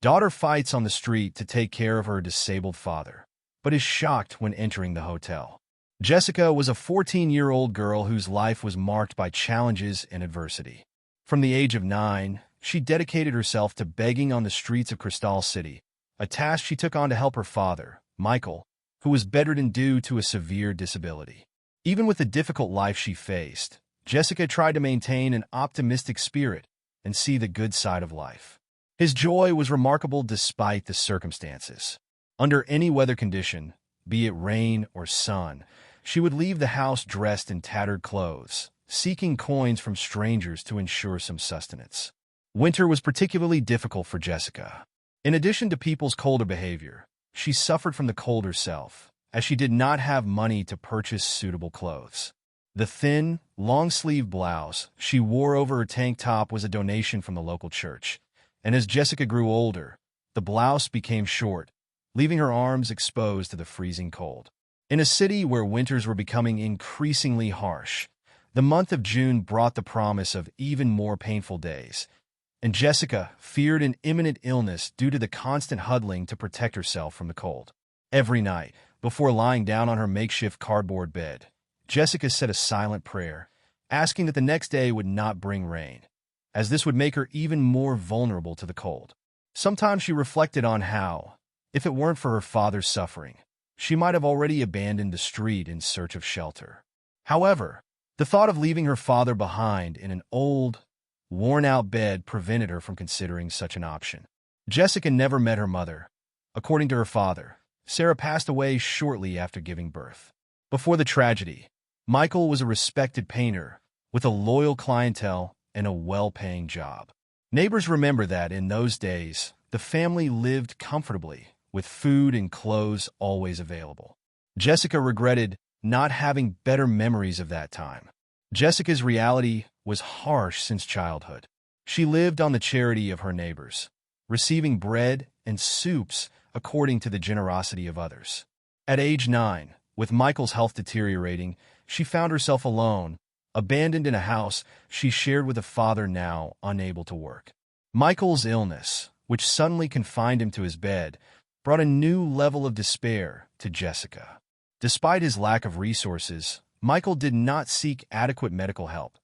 Daughter fights on the street to take care of her disabled father, but is shocked when entering the hotel. Jessica was a 14-year-old girl whose life was marked by challenges and adversity. From the age of 9, she dedicated herself to begging on the streets of Crystal City, a task she took on to help her father, Michael, who was bedridden due to a severe disability. Even with the difficult life she faced, Jessica tried to maintain an optimistic spirit and see the good side of life. His joy was remarkable despite the circumstances. Under any weather condition, be it rain or sun, she would leave the house dressed in tattered clothes, seeking coins from strangers to ensure some sustenance. Winter was particularly difficult for Jessica. In addition to people's colder behavior, she suffered from the cold herself, as she did not have money to purchase suitable clothes. The thin, long-sleeved blouse she wore over her tank top was a donation from the local church, and as Jessica grew older, the blouse became short, leaving her arms exposed to the freezing cold. In a city where winters were becoming increasingly harsh, the month of June brought the promise of even more painful days, and Jessica feared an imminent illness due to the constant huddling to protect herself from the cold. Every night, before lying down on her makeshift cardboard bed, Jessica said a silent prayer, asking that the next day would not bring rain, as this would make her even more vulnerable to the cold. Sometimes she reflected on how, if it weren't for her father's suffering, she might have already abandoned the street in search of shelter. However, the thought of leaving her father behind in an old, worn-out bed prevented her from considering such an option. Jessica never met her mother. According to her father, Sarah passed away shortly after giving birth. Before the tragedy, Michael was a respected painter with a loyal clientele and a well-paying job. Neighbors remember that in those days, the family lived comfortably, with food and clothes always available. Jessica regretted not having better memories of that time. Jessica's reality was harsh since childhood. She lived on the charity of her neighbors, receiving bread and soups according to the generosity of others. At age 9, with Michael's health deteriorating, she found herself alone, abandoned in a house she shared with a father now unable to work. Michael's illness, which suddenly confined him to his bed, brought a new level of despair to Jessica. Despite his lack of resources, Michael did not seek adequate medical help,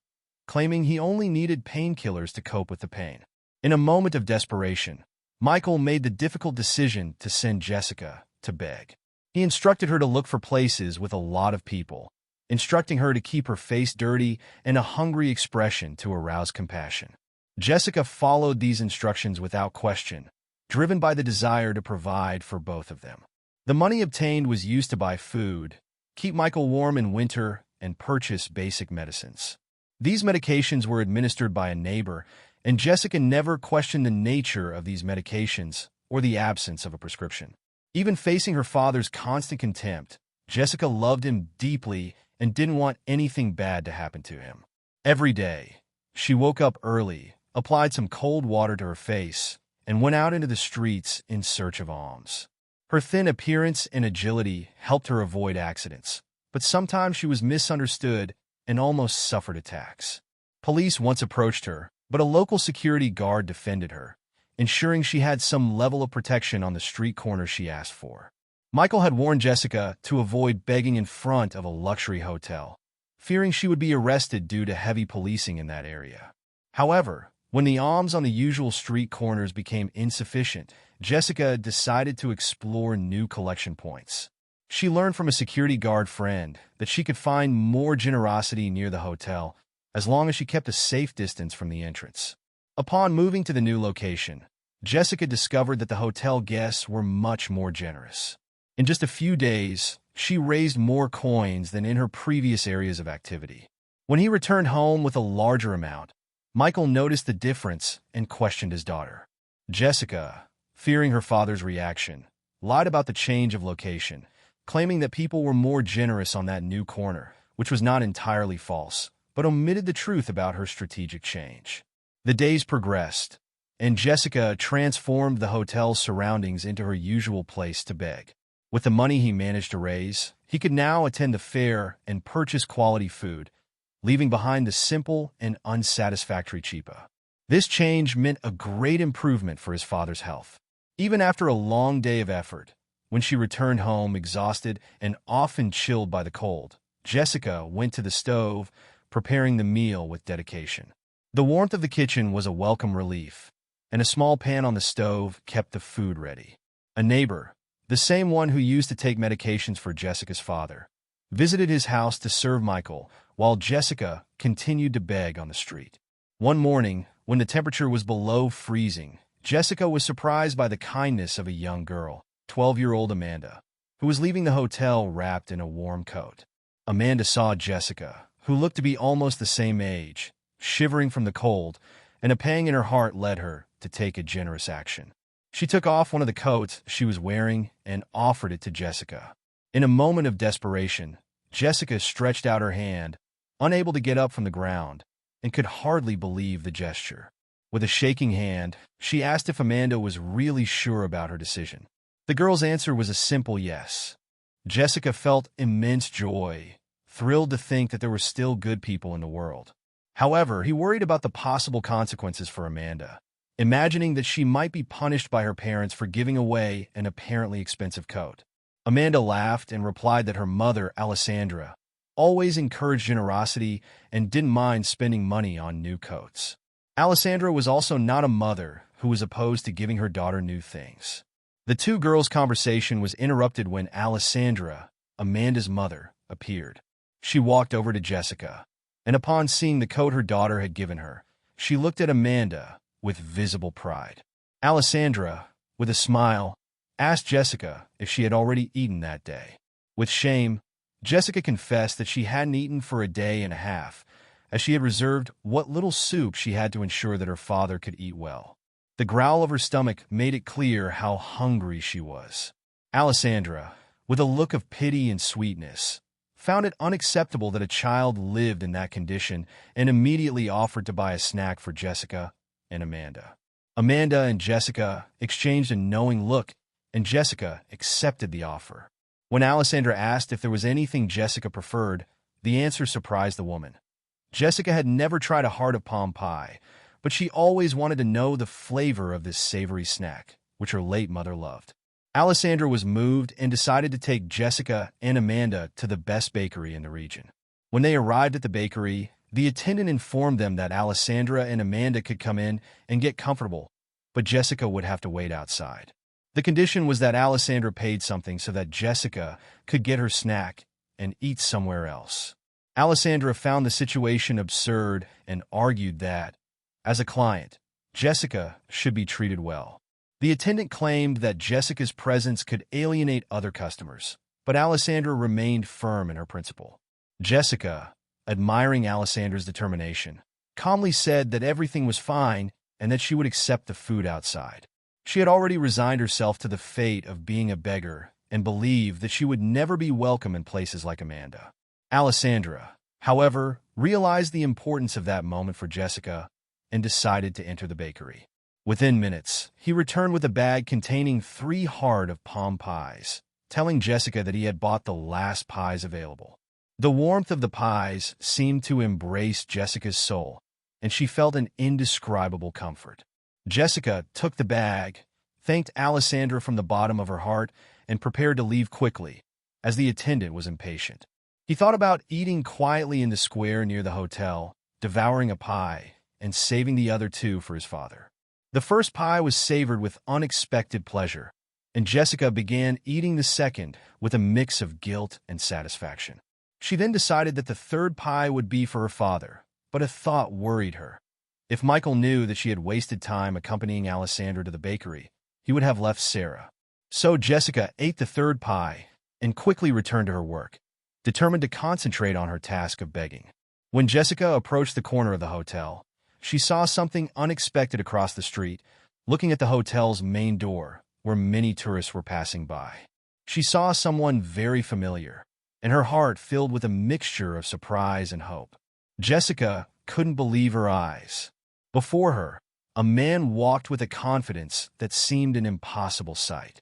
claiming he only needed painkillers to cope with the pain. In a moment of desperation, Michael made the difficult decision to send Jessica to beg. He instructed her to look for places with a lot of people, instructing her to keep her face dirty and a hungry expression to arouse compassion. Jessica followed these instructions without question, driven by the desire to provide for both of them. The money obtained was used to buy food, keep Michael warm in winter, and purchase basic medicines. These medications were administered by a neighbor, and Jessica never questioned the nature of these medications or the absence of a prescription. Even facing her father's constant contempt, Jessica loved him deeply and didn't want anything bad to happen to him. Every day, she woke up early, applied some cold water to her face, and went out into the streets in search of alms. Her thin appearance and agility helped her avoid accidents, but sometimes she was misunderstood and almost suffered attacks. Police once approached her, but a local security guard defended her, ensuring she had some level of protection on the street corner she asked for. Michael had warned Jessica to avoid begging in front of a luxury hotel, fearing she would be arrested due to heavy policing in that area. However, when the alms on the usual street corners became insufficient, Jessica decided to explore new collection points. She learned from a security guard friend that she could find more generosity near the hotel as long as she kept a safe distance from the entrance. Upon moving to the new location, Jessica discovered that the hotel guests were much more generous. In just a few days, she raised more coins than in her previous areas of activity. When he returned home with a larger amount, Michael noticed the difference and questioned his daughter. Jessica, fearing her father's reaction, lied about the change of location, claiming that people were more generous on that new corner, which was not entirely false, but omitted the truth about her strategic change. The days progressed, and Jessica transformed the hotel's surroundings into her usual place to beg. With the money he managed to raise, he could now attend the fair and purchase quality food, leaving behind the simple and unsatisfactory cheapo. This change meant a great improvement for his father's health. Even after a long day of effort, when she returned home exhausted and often chilled by the cold, Jessica went to the stove, preparing the meal with dedication. The warmth of the kitchen was a welcome relief, and a small pan on the stove kept the food ready. A neighbor, the same one who used to take medications for Jessica's father, visited his house to serve Michael while Jessica continued to beg on the street. One morning, when the temperature was below freezing, Jessica was surprised by the kindness of a young girl, 12-year-old Amanda, who was leaving the hotel wrapped in a warm coat. Amanda saw Jessica, who looked to be almost the same age, shivering from the cold, and a pang in her heart led her to take a generous action. She took off one of the coats she was wearing and offered it to Jessica. In a moment of desperation, Jessica stretched out her hand, unable to get up from the ground, and could hardly believe the gesture. With a shaking hand, she asked if Amanda was really sure about her decision. The girl's answer was a simple yes. Jessica felt immense joy, thrilled to think that there were still good people in the world. However, he worried about the possible consequences for Amanda, imagining that she might be punished by her parents for giving away an apparently expensive coat. Amanda laughed and replied that her mother, Alessandra, always encouraged generosity and didn't mind spending money on new coats. Alessandra was also not a mother who was opposed to giving her daughter new things. The two girls' conversation was interrupted when Alessandra, Amanda's mother, appeared. She walked over to Jessica, and upon seeing the coat her daughter had given her, she looked at Amanda with visible pride. Alessandra, with a smile, asked Jessica if she had already eaten that day. With shame, Jessica confessed that she hadn't eaten for a day and a half, as she had reserved what little soup she had to ensure that her father could eat well. The growl of her stomach made it clear how hungry she was. Alessandra, with a look of pity and sweetness, found it unacceptable that a child lived in that condition and immediately offered to buy a snack for Jessica and Amanda. Amanda and Jessica exchanged a knowing look, and Jessica accepted the offer. When Alessandra asked if there was anything Jessica preferred, the answer surprised the woman. Jessica had never tried a heart of palm pie, but she always wanted to know the flavor of this savory snack, which her late mother loved. Alessandra was moved and decided to take Jessica and Amanda to the best bakery in the region. When they arrived at the bakery, the attendant informed them that Alessandra and Amanda could come in and get comfortable, but Jessica would have to wait outside. The condition was that Alessandra paid something so that Jessica could get her snack and eat somewhere else. Alessandra found the situation absurd and argued that, as a client, Jessica should be treated well. The attendant claimed that Jessica's presence could alienate other customers, but Alessandra remained firm in her principle. Jessica, admiring Alessandra's determination, calmly said that everything was fine and that she would accept the food outside. She had already resigned herself to the fate of being a beggar and believed that she would never be welcome in places like Amanda. Alessandra, however, realized the importance of that moment for Jessica and decided to enter the bakery. Within minutes, he returned with a bag containing 3 hearts of palm pies, telling Jessica that he had bought the last pies available. The warmth of the pies seemed to embrace Jessica's soul, and she felt an indescribable comfort. Jessica took the bag, thanked Alessandra from the bottom of her heart, and prepared to leave quickly, as the attendant was impatient. He thought about eating quietly in the square near the hotel, devouring a pie, and saving the other 2 for his father. The first pie was savored with unexpected pleasure, and Jessica began eating the second with a mix of guilt and satisfaction. She then decided that the third pie would be for her father, but a thought worried her. If Michael knew that she had wasted time accompanying Alessandra to the bakery, he would have left Sarah. So Jessica ate the third pie and quickly returned to her work, determined to concentrate on her task of begging. When Jessica approached the corner of the hotel, she saw something unexpected across the street, looking at the hotel's main door, where many tourists were passing by. She saw someone very familiar, and her heart filled with a mixture of surprise and hope. Jessica couldn't believe her eyes. Before her, a man walked with a confidence that seemed an impossible sight.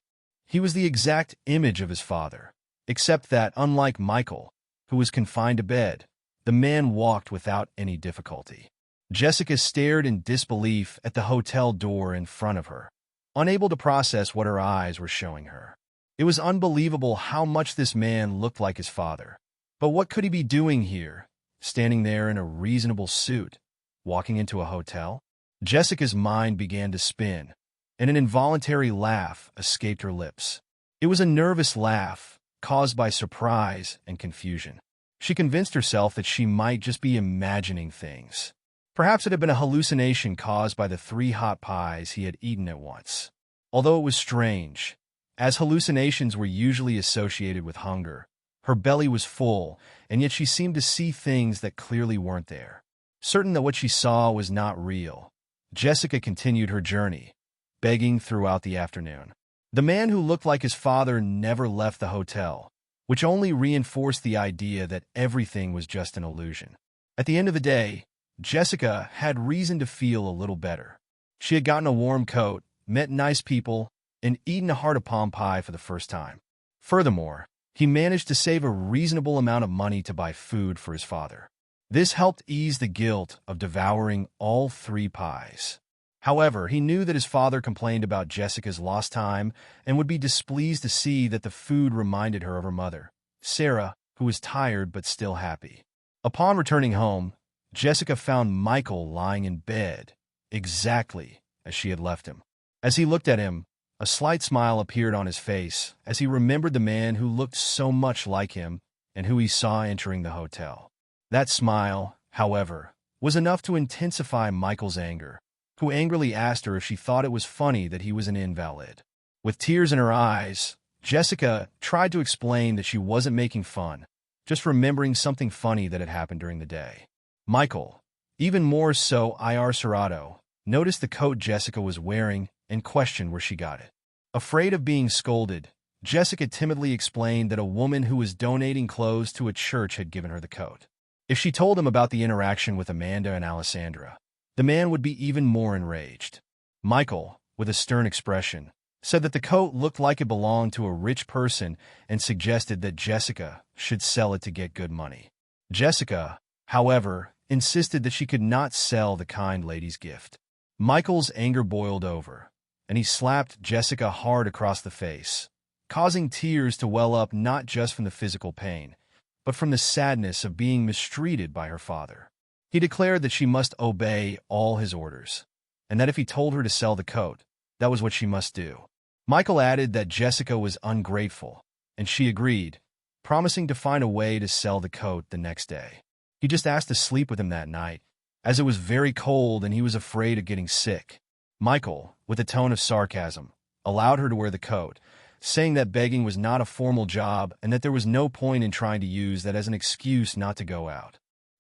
He was the exact image of his father, except that, unlike Michael, who was confined to bed, the man walked without any difficulty. Jessica stared in disbelief at the hotel door in front of her. unable to process what her eyes were showing her. It was unbelievable how much this man looked like his father. But what could he be doing here, standing there in a reasonable suit, walking into a hotel? Jessica's mind began to spin, and an involuntary laugh escaped her lips. It was a nervous laugh, caused by surprise and confusion. She convinced herself that she might just be imagining things. Perhaps it had been a hallucination caused by the 3 hot pies he had eaten at once. Although it was strange, as hallucinations were usually associated with hunger, her belly was full, and yet she seemed to see things that clearly weren't there. Certain that what she saw was not real, Jessica continued her journey, begging throughout the afternoon. The man who looked like his father never left the hotel, which only reinforced the idea that everything was just an illusion. At the end of the day, Jessica had reason to feel a little better. She had gotten a warm coat, met nice people, and eaten a heart of palm pie for the first time. Furthermore, he managed to save a reasonable amount of money to buy food for his father. This helped ease the guilt of devouring all 3 pies. However, he knew that his father complained about Jessica's lost time and would be displeased to see that the food reminded her of her mother, Sarah, who was tired but still happy. Upon returning home, Jessica found Michael lying in bed, exactly as she had left him. As he looked at him, a slight smile appeared on his face as he remembered the man who looked so much like him and who he saw entering the hotel. That smile, however, was enough to intensify Michael's anger, who angrily asked her if she thought it was funny that he was an invalid. With tears in her eyes, Jessica tried to explain that she wasn't making fun, just remembering something funny that had happened during the day. Michael, even more so Ir Serrato, noticed the coat Jessica was wearing and questioned where she got it. Afraid of being scolded, Jessica timidly explained that a woman who was donating clothes to a church had given her the coat. If she told him about the interaction with Amanda and Alessandra, the man would be even more enraged. Michael, with a stern expression, said that the coat looked like it belonged to a rich person and suggested that Jessica should sell it to get good money. Jessica, however, insisted that she could not sell the kind lady's gift. Michael's anger boiled over, and he slapped Jessica hard across the face, causing tears to well up not just from the physical pain, but from the sadness of being mistreated by her father. He declared that she must obey all his orders, and that if he told her to sell the coat, that was what she must do. Michael added that Jessica was ungrateful, and she agreed, promising to find a way to sell the coat the next day. He just asked to sleep with him that night, as it was very cold and he was afraid of getting sick. Michael, with a tone of sarcasm, allowed her to wear the coat, saying that begging was not a formal job and that there was no point in trying to use that as an excuse not to go out.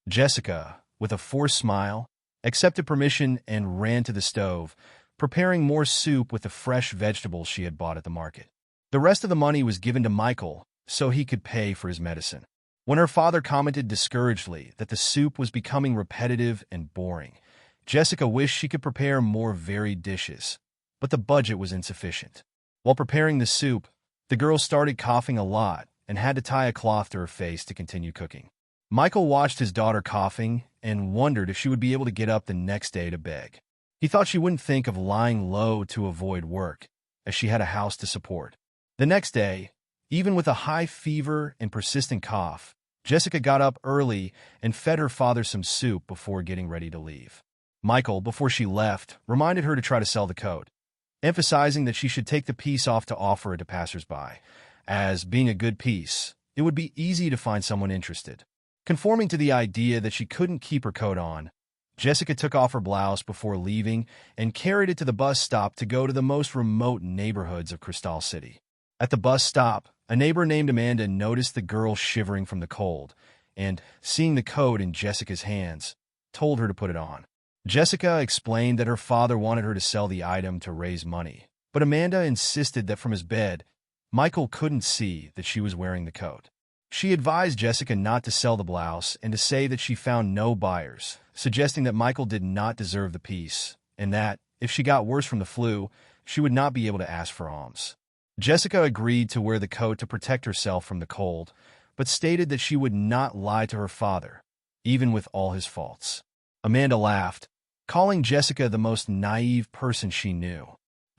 Jessica, with a forced smile, accepted permission and ran to the stove, preparing more soup with the fresh vegetables she had bought at the market. The rest of the money was given to Michael so he could pay for his medicine. When her father commented discouragedly that the soup was becoming repetitive and boring, Jessica wished she could prepare more varied dishes, but the budget was insufficient. While preparing the soup, the girl started coughing a lot and had to tie a cloth to her face to continue cooking. Michael watched his daughter coughing and wondered if she would be able to get up the next day to beg. He thought she wouldn't think of lying low to avoid work, as she had a house to support. The next day, even with a high fever and persistent cough, Jessica got up early and fed her father some soup before getting ready to leave. Michael, before she left, reminded her to try to sell the coat, emphasizing that she should take the piece off to offer it to passersby, as, being a good piece, it would be easy to find someone interested. Conforming to the idea that she couldn't keep her coat on, Jessica took off her blouse before leaving and carried it to the bus stop to go to the most remote neighborhoods of Crystal City. At the bus stop, a neighbor named Amanda noticed the girl shivering from the cold and, seeing the coat in Jessica's hands, told her to put it on. Jessica explained that her father wanted her to sell the item to raise money, but Amanda insisted that from his bed, Michael couldn't see that she was wearing the coat. She advised Jessica not to sell the blouse and to say that she found no buyers, suggesting that Michael did not deserve the piece, and that, if she got worse from the flu, she would not be able to ask for alms. Jessica agreed to wear the coat to protect herself from the cold, but stated that she would not lie to her father, even with all his faults. Amanda laughed, calling Jessica the most naive person she knew.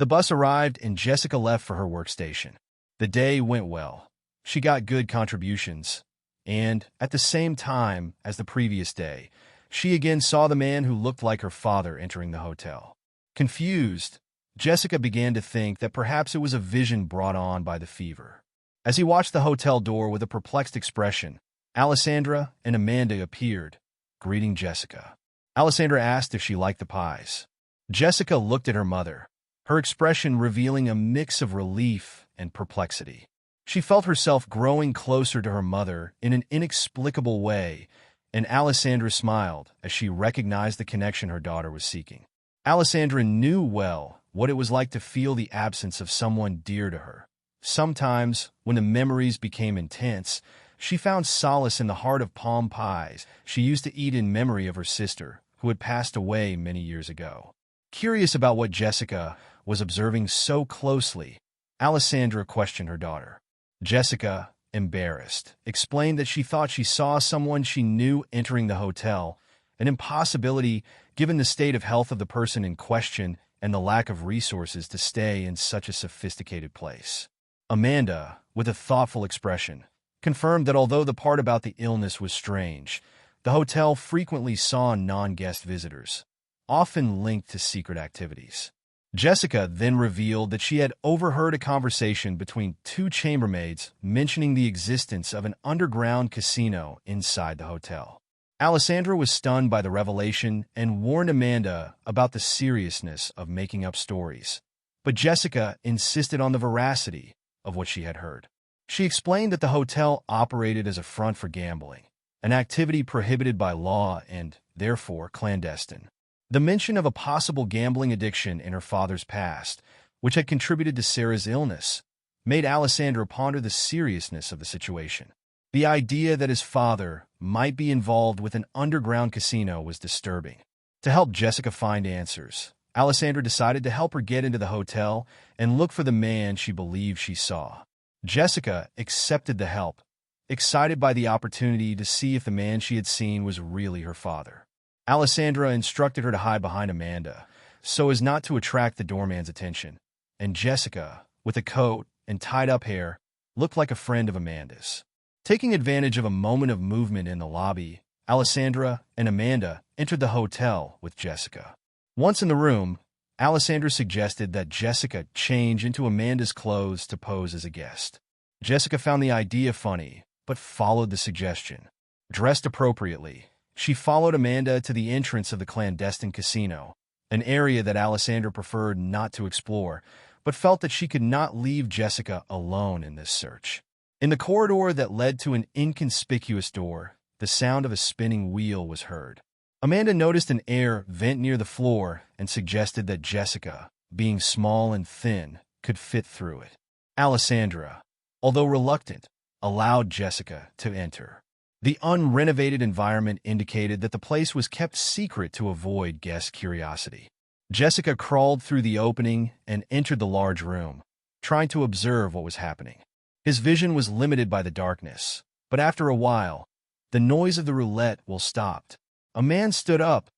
The bus arrived and Jessica left for her workstation. The day went well. She got good contributions. And, at the same time as the previous day, she again saw the man who looked like her father entering the hotel. Confused, Jessica began to think that perhaps it was a vision brought on by the fever. As he watched the hotel door with a perplexed expression, Alessandra and Amanda appeared, greeting Jessica. Alessandra asked if she liked the pies. Jessica looked at her mother, her expression revealing a mix of relief and perplexity. She felt herself growing closer to her mother in an inexplicable way, and Alessandra smiled as she recognized the connection her daughter was seeking. Alessandra knew well what it was like to feel the absence of someone dear to her. Sometimes, when the memories became intense, she found solace in the heart of palm pies she used to eat in memory of her sister, who had passed away many years ago. Curious about what Jessica was observing so closely, Alessandra questioned her daughter. Jessica, embarrassed, explained that she thought she saw someone she knew entering the hotel, an impossibility given the state of health of the person in question and the lack of resources to stay in such a sophisticated place. Amanda, with a thoughtful expression, confirmed that although the part about the illness was strange, the hotel frequently saw non-guest visitors, often linked to secret activities. Jessica then revealed that she had overheard a conversation between two chambermaids mentioning the existence of an underground casino inside the hotel. Alessandra was stunned by the revelation and warned Amanda about the seriousness of making up stories, but Jessica insisted on the veracity of what she had heard. She explained that the hotel operated as a front for gambling, an activity prohibited by law and, therefore, clandestine. The mention of a possible gambling addiction in her father's past, which had contributed to Sarah's illness, made Alessandra ponder the seriousness of the situation. The idea that his father might be involved with an underground casino was disturbing. To help Jessica find answers, Alessandra decided to help her get into the hotel and look for the man she believed she saw. Jessica accepted the help, excited by the opportunity to see if the man she had seen was really her father. Alessandra instructed her to hide behind Amanda, so as not to attract the doorman's attention, and Jessica, with a coat and tied-up hair, looked like a friend of Amanda's. Taking advantage of a moment of movement in the lobby, Alessandra and Amanda entered the hotel with Jessica. Once in the room, Alessandra suggested that Jessica change into Amanda's clothes to pose as a guest. Jessica found the idea funny, but followed the suggestion. Dressed appropriately, she followed Amanda to the entrance of the clandestine casino, an area that Alessandra preferred not to explore, but felt that she could not leave Jessica alone in this search. In the corridor that led to an inconspicuous door, the sound of a spinning wheel was heard. Amanda noticed an air vent near the floor and suggested that Jessica, being small and thin, could fit through it. Alessandra, although reluctant, allowed Jessica to enter. The unrenovated environment indicated that the place was kept secret to avoid guest curiosity. Jessica crawled through the opening and entered the large room, trying to observe what was happening. His vision was limited by the darkness, but after a while, the noise of the roulette wheel stopped. A man stood up,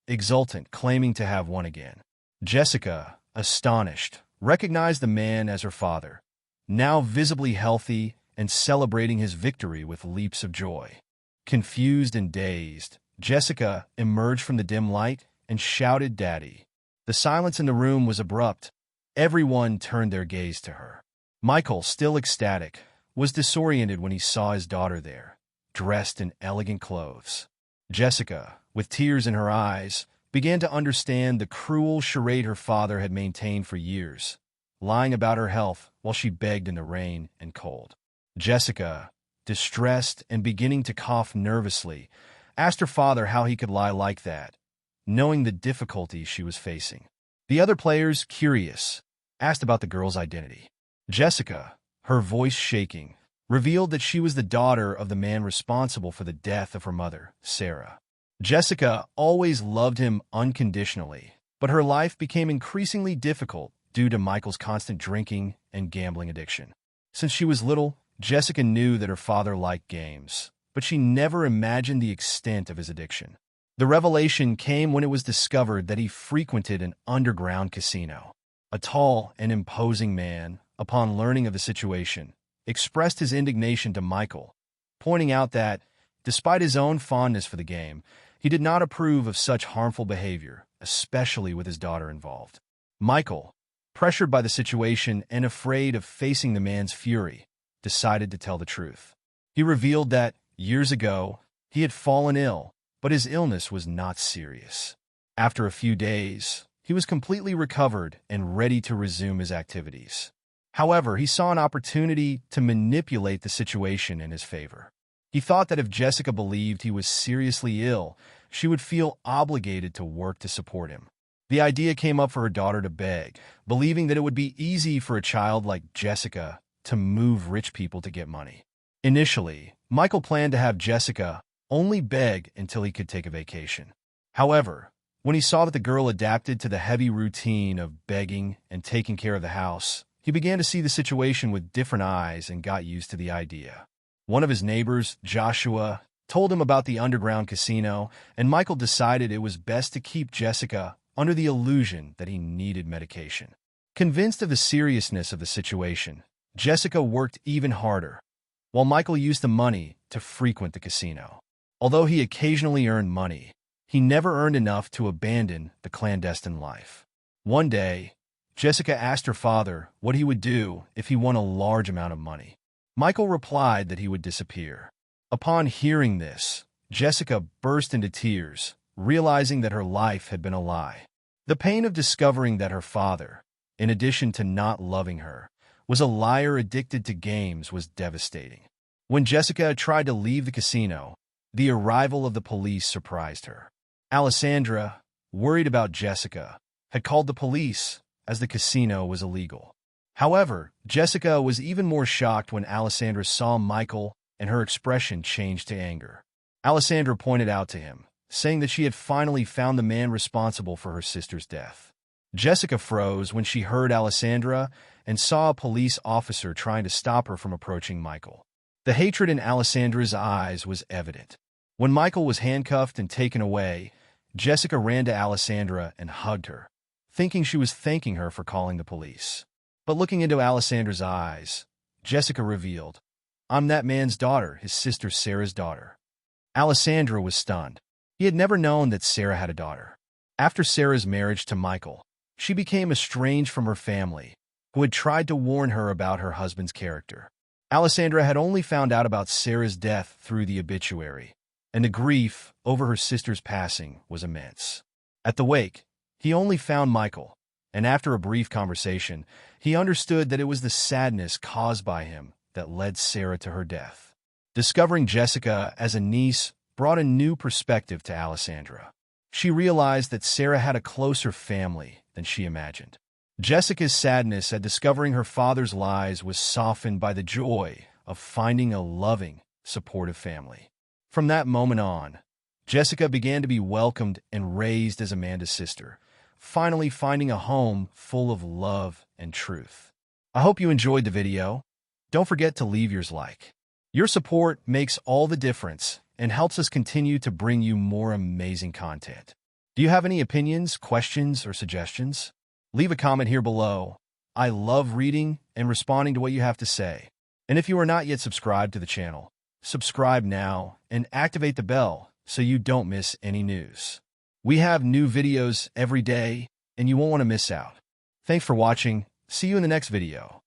exultant, claiming to have won again. Jessica, astonished, recognized the man as her father, now visibly healthy and celebrating his victory with leaps of joy. Confused and dazed, Jessica emerged from the dim light and shouted, "Daddy." The silence in the room was abrupt. Everyone turned their gaze to her. Michael, still ecstatic, was disoriented when he saw his daughter there, dressed in elegant clothes. Jessica, with tears in her eyes, began to understand the cruel charade her father had maintained for years, lying about her health while she begged in the rain and cold. Jessica, distressed and beginning to cough nervously, asked her father how he could lie like that, knowing the difficulties she was facing. The other players, curious, asked about the girl's identity. Jessica, her voice shaking, revealed that she was the daughter of the man responsible for the death of her mother, Sarah. Jessica always loved him unconditionally, but her life became increasingly difficult due to Michael's constant drinking and gambling addiction. Since she was little, Jessica knew that her father liked games, but she never imagined the extent of his addiction. The revelation came when it was discovered that he frequented an underground casino. a tall and imposing man, upon learning of the situation, expressed his indignation to Michael, pointing out that, despite his own fondness for the game, he did not approve of such harmful behavior, especially with his daughter involved. Michael, pressured by the situation and afraid of facing the man's fury, decided to tell the truth. He revealed that, years ago, he had fallen ill, but his illness was not serious. After a few days, he was completely recovered and ready to resume his activities. However, he saw an opportunity to manipulate the situation in his favor. He thought that if Jessica believed he was seriously ill, she would feel obligated to work to support him. The idea came up for her daughter to beg, believing that it would be easy for a child like Jessica to move rich people to get money. Initially, Michael planned to have Jessica only beg until he could take a vacation. However, when he saw that the girl adapted to the heavy routine of begging and taking care of the house, he began to see the situation with different eyes and got used to the idea. One of his neighbors, Joshua, told him about the underground casino, and Michael decided it was best to keep Jessica under the illusion that he needed medication. Convinced of the seriousness of the situation, Jessica worked even harder, while Michael used the money to frequent the casino. Although he occasionally earned money, he never earned enough to abandon the clandestine life. One day, Jessica asked her father what he would do if he won a large amount of money. Michael replied that he would disappear. Upon hearing this, Jessica burst into tears, realizing that her life had been a lie. The pain of discovering that her father, in addition to not loving her, was a liar addicted to games was devastating. When Jessica tried to leave the casino, the arrival of the police surprised her. Alessandra, worried about Jessica, had called the police as the casino was illegal. However, Jessica was even more shocked when Alessandra saw Michael and her expression changed to anger. Alessandra pointed out to him, saying that she had finally found the man responsible for her sister's death. Jessica froze when she heard Alessandra and saw a police officer trying to stop her from approaching Michael. The hatred in Alessandra's eyes was evident. When Michael was handcuffed and taken away, Jessica ran to Alessandra and hugged her, thinking she was thanking her for calling the police. But looking into Alessandra's eyes, Jessica revealed, "I'm that man's daughter, his sister Sarah's daughter." Alessandra was stunned. He had never known that Sarah had a daughter. After Sarah's marriage to Michael, she became estranged from her family, who had tried to warn her about her husband's character. Alessandra had only found out about Sarah's death through the obituary, and the grief over her sister's passing was immense. At the wake, he only found Michael, and after a brief conversation, he understood that it was the sadness caused by him that led Sarah to her death. Discovering Jessica as a niece brought a new perspective to Alessandra. She realized that Sarah had a closer family than she imagined. Jessica's sadness at discovering her father's lies was softened by the joy of finding a loving, supportive family. From that moment on, Jessica began to be welcomed and raised as Amanda's sister, finally finding a home full of love and truth. I hope you enjoyed the video. Don't forget to leave yours like. Your support makes all the difference and helps us continue to bring you more amazing content. Do you have any opinions, questions, or suggestions? Leave a comment here below. I love reading and responding to what you have to say. And if you are not yet subscribed to the channel, subscribe now and activate the bell so you don't miss any news. We have new videos every day, and you won't want to miss out. Thanks for watching. See you in the next video.